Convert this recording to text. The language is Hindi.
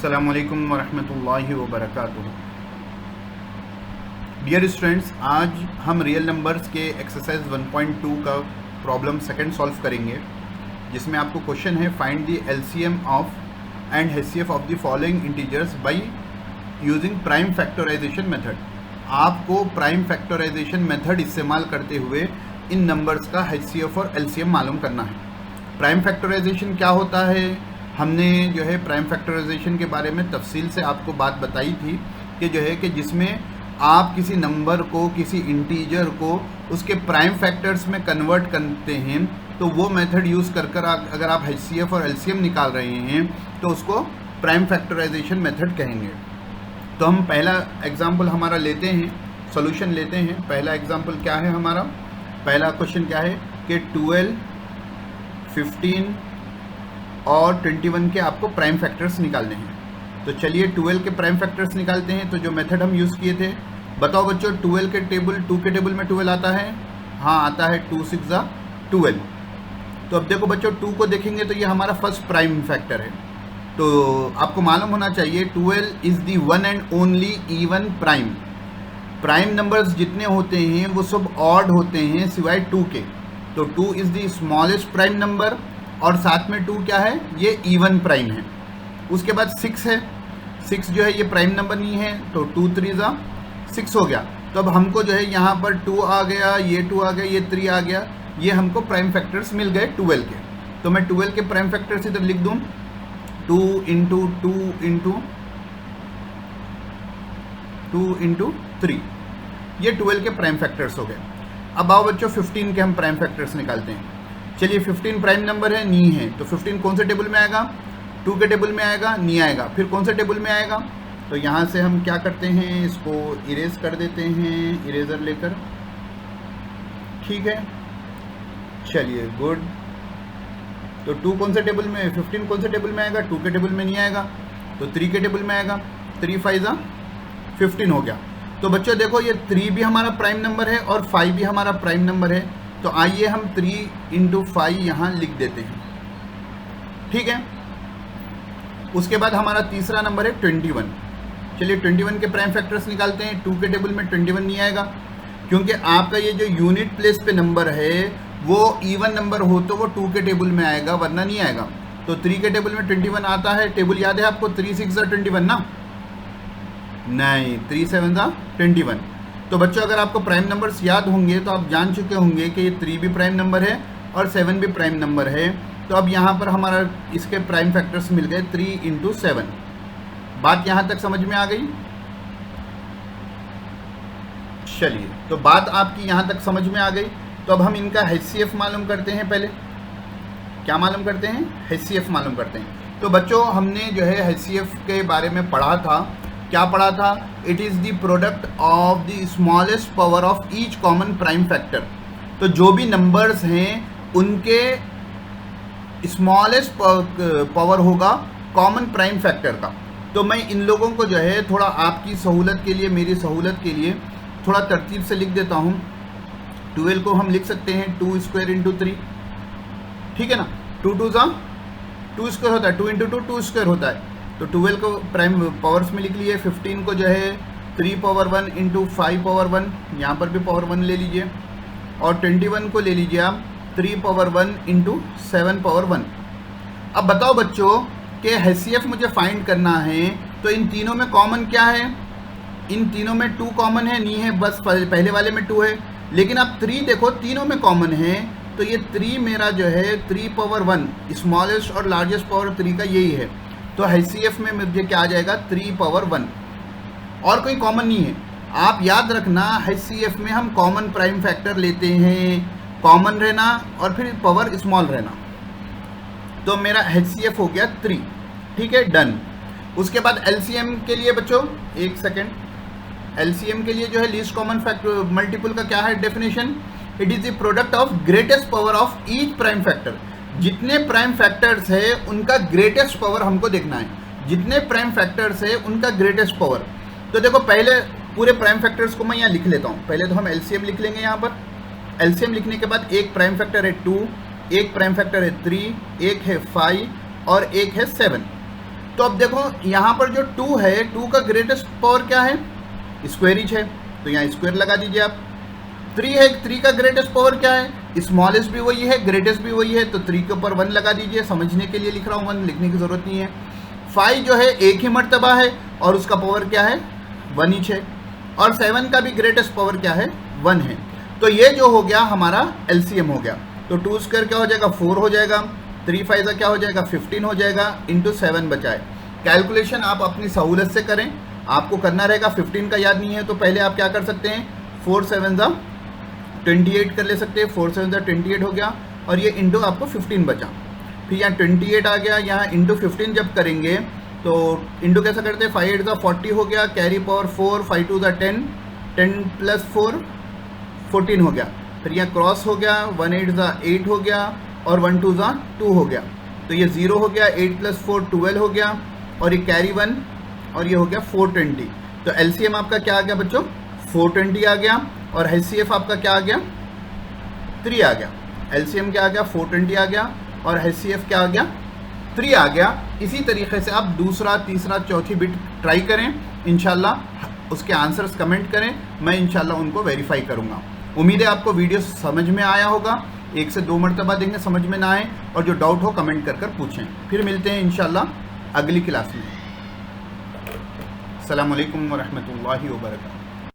अस्सलामु अलैकुम वरहमतुल्लाहि वबरकातुहू। डियर स्टूडेंट्स, आज हम रियल नंबर्स के एक्सरसाइज 1.2 का प्रॉब्लम सेकंड सॉल्व करेंगे, जिसमें आपको क्वेश्चन है find the LCM of and HCF of the following integers by using prime factorisation method. आपको प्राइम फैक्टराइजेशन मेथड इस्तेमाल करते हुए इन नंबर्स का एचसीएफ और एलसीएम मालूम करना है। प्राइम फैक्टराइजेशन क्या होता है, हमने जो है प्राइम फैक्टराइजेशन के बारे में तफसील से आपको बात बताई थी कि जो है कि जिसमें आप किसी नंबर को, किसी इंटीजर को उसके प्राइम फैक्टर्स में कन्वर्ट करते हैं, तो वो मेथड यूज़ कर अगर आप एचसीएफ और एलसीएम निकाल रहे हैं तो उसको प्राइम फैक्टराइजेशन मेथड कहेंगे। तो हम पहला एग्जाम्पल हमारा लेते हैं, सॉल्यूशन लेते हैं। पहला एग्जाम्पल क्या है हमारा, पहला क्वेश्चन क्या है कि 12, 15 और 21 के आपको प्राइम फैक्टर्स निकालने हैं। तो चलिए 12 के प्राइम फैक्टर्स निकालते हैं। तो जो मेथड हम यूज़ किए थे, बताओ बच्चों, 12 के टेबल, 2 के टेबल में 12 आता है? हाँ आता है, 2 6 12। तो अब देखो बच्चों, 2 को देखेंगे तो ये हमारा फर्स्ट प्राइम फैक्टर है। तो आपको मालूम होना चाहिए 12 is the one and only even prime. Prime numbers जितने होते हैं वो सब ऑड होते हैं सिवाय 2 के। तो 2 is the smallest prime number और साथ में 2 क्या है, ये इवन प्राइम है। उसके बाद 6 है, 6 जो है ये प्राइम नंबर नहीं है, तो 2 3 6 हो गया। तो अब हमको जो है यहाँ पर 2 आ गया, ये 2 आ गया, ये 3 आ गया, ये हमको प्राइम फैक्टर्स मिल गए 12 के। तो मैं 12 के प्राइम फैक्टर्स इधर लिख दूँ, 2 इंटू 2 इंटू 2 इंटू 3, ये 12 के प्राइम फैक्टर्स हो गए। अब आओ बच्चों 15 के हम प्राइम फैक्टर्स निकालते हैं। चलिए 15 प्राइम नंबर है, नहीं है, तो 15 कौन से टेबल में आएगा, 2 के टेबल में आएगा, नहीं आएगा। फिर कौन से टेबल में आएगा, तो यहाँ से हम क्या करते हैं, इसको इरेज कर देते हैं इरेजर लेकर, ठीक है। चलिए गुड। तो 2 कौन से टेबल में, 15 कौन से टेबल में आएगा, 2 के टेबल में नहीं आएगा, तो 3 के टेबल में आएगा। 3 5 15 हो गया। तो बच्चों देखो, ये 3 भी हमारा प्राइम नंबर है और 5 भी हमारा प्राइम नंबर है। तो आइए हम 3 इंटू 5 यहाँ लिख देते हैं, ठीक है। उसके बाद हमारा तीसरा नंबर है 21। चलिए 21 के प्राइम फैक्टर्स निकालते हैं। 2 के टेबल में 21 नहीं आएगा, क्योंकि आपका ये जो यूनिट प्लेस पे नंबर है वो इवन नंबर हो तो वो 2 के टेबल में आएगा, वरना नहीं आएगा। तो 3 के टेबल में 21 आता है। टेबल याद है आपको, 3 6 21 ना, नहीं, 3 7 21। तो बच्चों अगर आपको प्राइम नंबर्स याद होंगे तो आप जान चुके होंगे कि ये 3 भी प्राइम नंबर है और 7 भी प्राइम नंबर है। तो अब यहाँ पर हमारा इसके प्राइम फैक्टर्स मिल गए 3 इंटू 7। बात यहाँ तक समझ में आ गई? चलिए, तो बात आपकी यहाँ तक समझ में आ गई। तो अब हम इनका एचसीएफ मालूम करते हैं। पहले क्या मालूम करते हैं, एचसीएफ मालूम करते हैं। तो बच्चों हमने जो है एचसीएफ के बारे में पढ़ा था। क्या पढ़ा था, it is the product of the smallest power of each common prime factor. तो जो भी नंबर्स हैं उनके स्मॉलेस्ट पावर होगा कॉमन प्राइम फैक्टर का। तो मैं इन लोगों को जो है थोड़ा आपकी सहूलत के लिए, मेरी सहूलत के लिए थोड़ा तरतीब से लिख देता हूँ। 12 को हम लिख सकते हैं 2 स्क्वायर इंटू 3, ठीक है ना। 2 2 स्क्वायर होता है, 2 इंटू 2 स्क्वायर होता है। तो 12 को प्राइम पावर्स में लिख लीजिए। 15 को जो है 3 पावर 1 इंटू 5 पावर 1, यहाँ पर भी पावर 1 ले लीजिए। और 21 को ले लीजिए आप 3 पावर 1 इंटू 7 पावर 1। अब बताओ बच्चों कि एचसीएफ मुझे फाइंड करना है, तो इन तीनों में कॉमन क्या है, इन तीनों में 2 कॉमन है, नहीं है, बस पहले वाले में 2 है। लेकिन अब 3 देखो, तीनों में कॉमन है, तो ये 3 मेरा जो है 3 पावर 1, स्मॉलेस्ट और लार्जेस्ट पावर 3 का यही है। तो एचसीएफ में मुझे क्या आ जाएगा, 3 पावर 1, और कोई कॉमन नहीं है। आप याद रखना, एचसीएफ में हम कॉमन प्राइम फैक्टर लेते हैं, कॉमन रहना और फिर पावर स्मॉल रहना। तो मेरा एचसीएफ हो गया 3, ठीक है, डन। उसके बाद एलसीएम के लिए बच्चों, एक सेकेंड, एलसीएम के लिए जो है लीस्ट कॉमन फैक्टर मल्टीपल का क्या है definition, it is the product of greatest power of each prime factor. जितने प्राइम फैक्टर्स है उनका ग्रेटेस्ट पावर हमको देखना है, जितने प्राइम फैक्टर्स है उनका ग्रेटेस्ट पावर। तो देखो पहले पूरे प्राइम फैक्टर्स को मैं यहाँ लिख लेता हूँ। पहले तो हम एलसीएम लिख लेंगे। यहाँ पर एलसीएम लिखने के बाद एक प्राइम फैक्टर है 2, एक प्राइम फैक्टर है 3, एक है 5 और एक है 7। तो अब देखो यहाँ पर जो 2 है, 2 का ग्रेटेस्ट पावर क्या है, स्क्वेयरिज है, तो यहाँ स्क्वायर लगा दीजिए आप। 3 है, 3 का ग्रेटेस्ट पावर क्या है, स्मॉलेस्ट भी वही है, ग्रेटेस्ट भी वही है, तो 3 के ऊपर 1 लगा दीजिए। समझने के लिए लिख रहा हूँ, 1 लिखने की ज़रूरत नहीं है। 5 जो है एक ही मर्तबा है और उसका पावर क्या है, 1 ईच है। और 7 का भी ग्रेटेस्ट पावर क्या है, 1 है। तो ये जो हो गया हमारा एलसीएम हो गया। तो 2 स्क्वायर क्या हो जाएगा, 4 हो जाएगा। 3 5 का क्या हो जाएगा, 15 हो जाएगा, इंटू 7 बचाए। कैलकुलेशन आप अपनी सहूलत से करें, आपको करना रहेगा। 15 का याद नहीं है तो पहले आप क्या कर सकते हैं, 4 7 ज़ा 28 कर ले सकते हैं। 4 7 ज़ा 28 हो गया और ये इंटू आपको 15 बचा। फिर यहाँ 28 आ गया, यहाँ इंटू 15 जब करेंगे तो इंटू कैसा करते हैं, 5 8 ज़ा 40 हो गया, कैरी पावर 4, 5 2 ज़ा 10, 10 प्लस 4 14 हो गया। फिर यहाँ क्रॉस हो गया, 1 8 ज़ा 8 हो गया और 1 2 ज़ा 2 हो गया। तो ये 0 हो गया, 8 प्लस 4 12 हो गया और ये कैरी 1 और ये हो गया 420। तो एलसीएम आपका क्या आ गया बच्चों, 420 आ गया और एचसीएफ आपका क्या आ गया, 3 आ गया। एलसीएम क्या आ गया, 420 आ गया और एचसीएफ क्या आ गया, 3 आ गया। इसी तरीके से आप दूसरा, तीसरा, चौथी बिट ट्राई करें, इंशाल्लाह उसके आंसर्स कमेंट करें, मैं इंशाल्लाह उनको वेरीफाई करूँगा। उम्मीद है आपको वीडियो समझ में आया होगा। 1 से 2 मरतबा देंगे, समझ में ना आए और जो डाउट हो कमेंट कर पूछें। फिर मिलते हैं इंशाल्लाह अगली क्लास में। अस्सलामु अलैकुम वरहमतुल्लाहि वबरकातुहू।